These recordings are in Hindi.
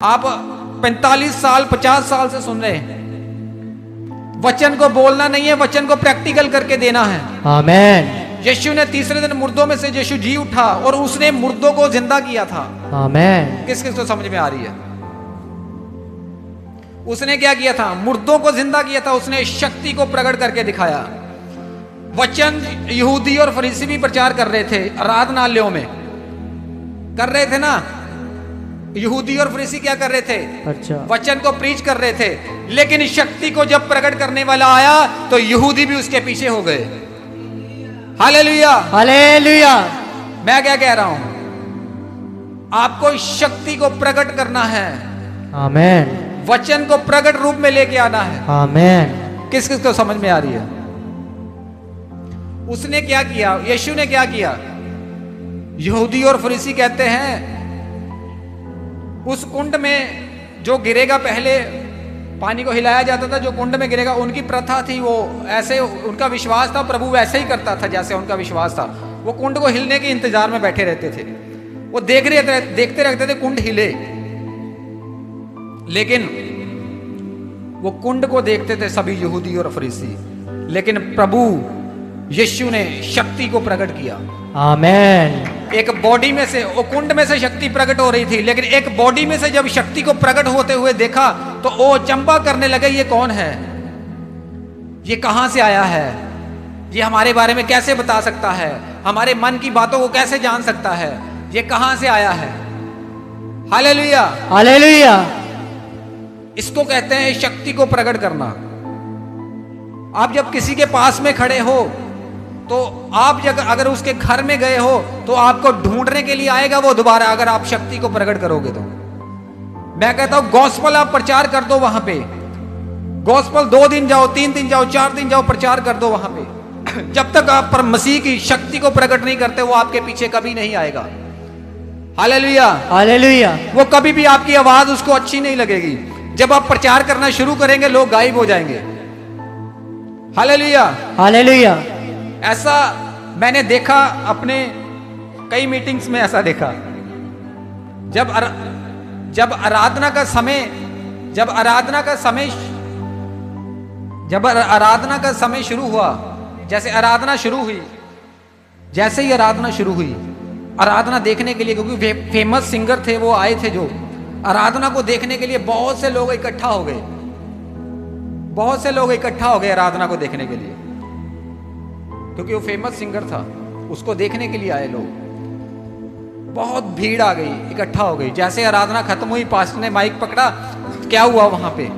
आप 45 साल 50 साल से सुन रहे हैं। वचन को बोलना नहीं है, वचन को प्रैक्टिकल करके देना है। आमेन। यीशु ने तीसरे दिन मुर्दों में से यीशु जी उठा और उसने मुर्दों को जिंदा किया था। आमेन। किस किस को समझ में आ रही है? उसने क्या किया था? मुर्दों को जिंदा किया था। उसने शक्ति को प्रकट करके दिखाया। वचन यहूदी और फरीसी भी प्रचार कर रहे थे, आराधनालयों में कर रहे थे ना। यहूदी और फरीसी क्या कर रहे थे? अच्छा। वचन को प्रीच कर रहे थे, लेकिन शक्ति को जब प्रकट करने वाला आया तो यहूदी भी उसके पीछे हो गए। Hallelujah, hallelujah. मैं क्या कह रहा हूं? आपको शक्ति को प्रकट करना है। आमेन। वचन को प्रकट रूप में लेके आना है। आमेन। किस किस को समझ में आ रही है? उसने क्या किया? यीशु ने क्या किया? यहूदी और फरीसी कहते हैं उस कुंड में जो गिरेगा, पहले पानी को हिलाया जाता था, जो कुंड में गिरेगा, उनकी प्रथा थी, वो ऐसे उनका विश्वास था। प्रभु वैसे ही करता था जैसे उनका विश्वास था। वो कुंड को हिलने के इंतजार में बैठे रहते थे। वो देखते रहते थे कुंड हिले, लेकिन वो कुंड को देखते थे सभी यहूदी और फरीसी, लेकिन प्रभु यीशु ने शक्ति को प्रकट किया। आमेन। एक बॉडी में से, वो कुंड में से शक्ति प्रकट हो रही थी, लेकिन एक बॉडी में से जब शक्ति को प्रकट होते हुए देखा तो वो चंपा करने लगे, ये कौन है? ये कहां से आया है? ये हमारे बारे में कैसे बता सकता है? हमारे मन की बातों को कैसे जान सकता है? ये कहां से आया है? Hallelujah, hallelujah. इसको कहते हैं शक्ति को प्रकट करना। आप जब किसी के पास में खड़े हो तो आप अगर उसके घर में गए हो तो आपको ढूंढने के लिए आएगा वो दोबारा, अगर आप शक्ति को प्रकट करोगे तो। मैं कहता हूं गॉस्पल आप प्रचार कर दो वहां पे। गॉस्पल 2 दिन जाओ, 3 दिन जाओ, 4 दिन जाओ, प्रचार कर दो वहां पे। जब तक आप पर मसीह की शक्ति को प्रकट नहीं करते, वो आपके पीछे कभी नहीं आएगा। Hallelujah, hallelujah. वो कभी भी आपकी आवाज उसको अच्छी नहीं लगेगी। जब आप प्रचार करना शुरू करेंगे, लोग गायब हो जाएंगे। Hallelujah, hallelujah. ऐसा मैंने देखा अपने कई मीटिंग्स में, ऐसा देखा जब आराधना का समय शुरू हुआ, जैसे ही आराधना शुरू हुई, आराधना देखने के लिए, क्योंकि फेमस सिंगर थे, वो आए थे, जो आराधना को देखने के लिए बहुत से लोग इकट्ठा हो गए। आराधना को देखने के लिए, क्योंकि वो फेमस सिंगर था, उसको देखने के लिए आए लोग। बहुत भीड़ आ गई, इकट्ठा हो गई। जैसे आराधना खत्म हुई, पास्टर ने माइक पकड़ा, क्या हुआ वहां पे?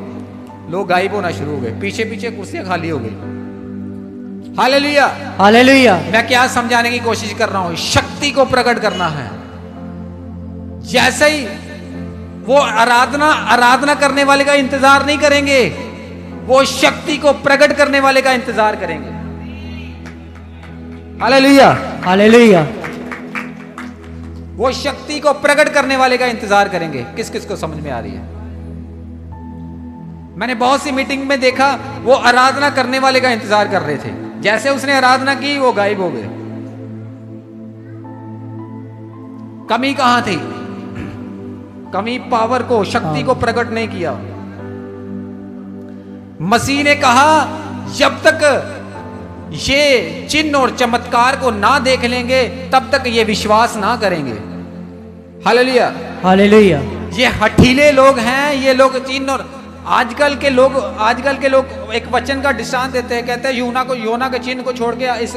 लोग गायब होना शुरू हो गए, पीछे पीछे कुर्सियां खाली हो गई। Hallelujah, hallelujah. मैं क्या समझाने की कोशिश कर रहा हूं? शक्ति को प्रकट करना है। जैसे ही वो आराधना करने वाले का इंतजार नहीं करेंगे, वो शक्ति को प्रकट करने वाले का इंतजार करेंगे। Hallelujah, hallelujah. वो शक्ति को प्रकट करने वाले का इंतजार करेंगे। किस किस को समझ में आ रही है? मैंने बहुत सी मीटिंग में देखा, वो आराधना करने वाले का इंतजार कर रहे थे। जैसे उसने आराधना की, वो गायब हो गए। कमी कहां थी? कमी पावर को, शक्ति को प्रकट नहीं किया। मसीह ने कहा जब तक ये चिन्ह और चमत्कार को ना देख लेंगे, तब तक ये विश्वास ना करेंगे। Hallelujah, hallelujah. ये हठीले लोग हैं, ये लोग चिन्ह। और आजकल के लोग एक वचन का दृष्टांत देते हैं, कहते हैं योना के चिन्ह को छोड़ के इस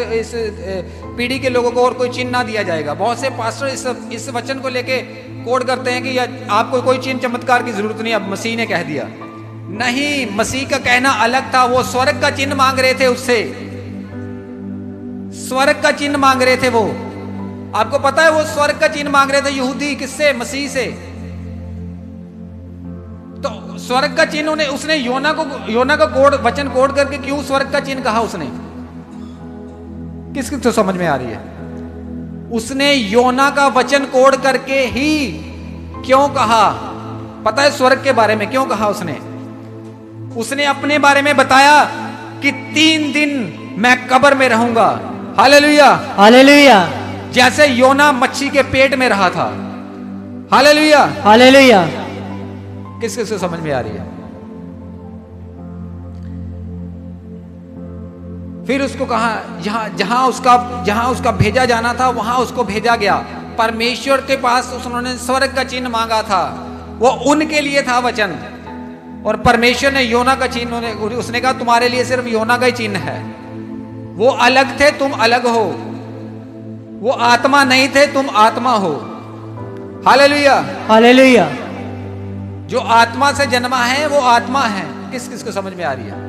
पीढ़ी के लोगों को और कोई चिन्ह ना दिया जाएगा। बहुत से पास्टर इस वचन को लेके कोड करते हैं कि आपको कोई चिन्ह चमत्कार की जरूरत नहीं, अब मसीह ने कह दिया। नहीं, मसीह का कहना अलग था। वो स्वर्ग का चिन्ह मांग रहे थे, उससे स्वर्ग का चिन्ह मांग रहे थे। वो आपको पता है, वो स्वर्ग का चिन्ह मांग रहे थे यहूदी। किससे? मसीह से। तो स्वर्ग का चिन्ह उसने योना का वचन कोड करके क्यों स्वर्ग का चिन्ह कहा उसने? किस किस को समझ में आ रही है? उसने योना का वचन कोड करके ही क्यों कहा? पता है स्वर्ग के बारे में क्यों कहा उसने अपने बारे में बताया कि 3 दिन मैं कब्र में रहूंगा। Hallelujah, hallelujah. जैसे योना मच्छी के पेट में रहा था। Hallelujah, hallelujah. किस किस को समझ में आ रही है? फिर उसको कहा जहां उसका भेजा जाना था वहां उसको भेजा गया। परमेश्वर के पास उन्होंने स्वर्ग का चिन्ह मांगा था, वो उनके लिए था वचन। और परमेश्वर ने योना का चिन्ह, उसने कहा तुम्हारे लिए सिर्फ योना का ही चिन्ह है। वो अलग थे, तुम अलग हो। वो आत्मा नहीं थे, तुम आत्मा हो। हालेलुया। हालेलुया। जो आत्मा से जन्मा है वो आत्मा है। किस किस को समझ में आ रही है?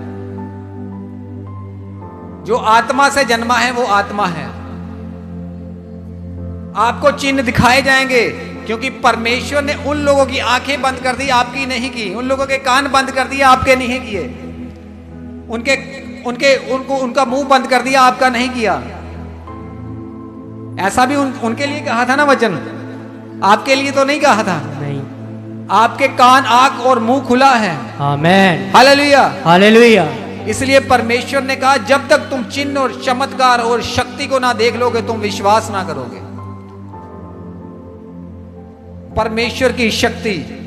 जो आत्मा से जन्मा है वो आत्मा है। आपको चिन्ह दिखाए जाएंगे, क्योंकि परमेश्वर ने उन लोगों की आंखें बंद कर दी, आपकी नहीं की। उन लोगों के कान बंद कर दिए, आपके नहीं किए। उनका मुंह बंद कर दिया, आपका नहीं किया। ऐसा भी उनके लिए कहा था ना वचन, आपके लिए तो नहीं कहा था। नहीं। आपके कान, आंख और मुंह खुला है। आमेन। हालेलुया। हालेलुया। इसलिए परमेश्वर ने कहा जब तक तुम चिन्ह और चमत्कार और शक्ति को ना देख लोगे तुम विश्वास ना करोगे। परमेश्वर की शक्ति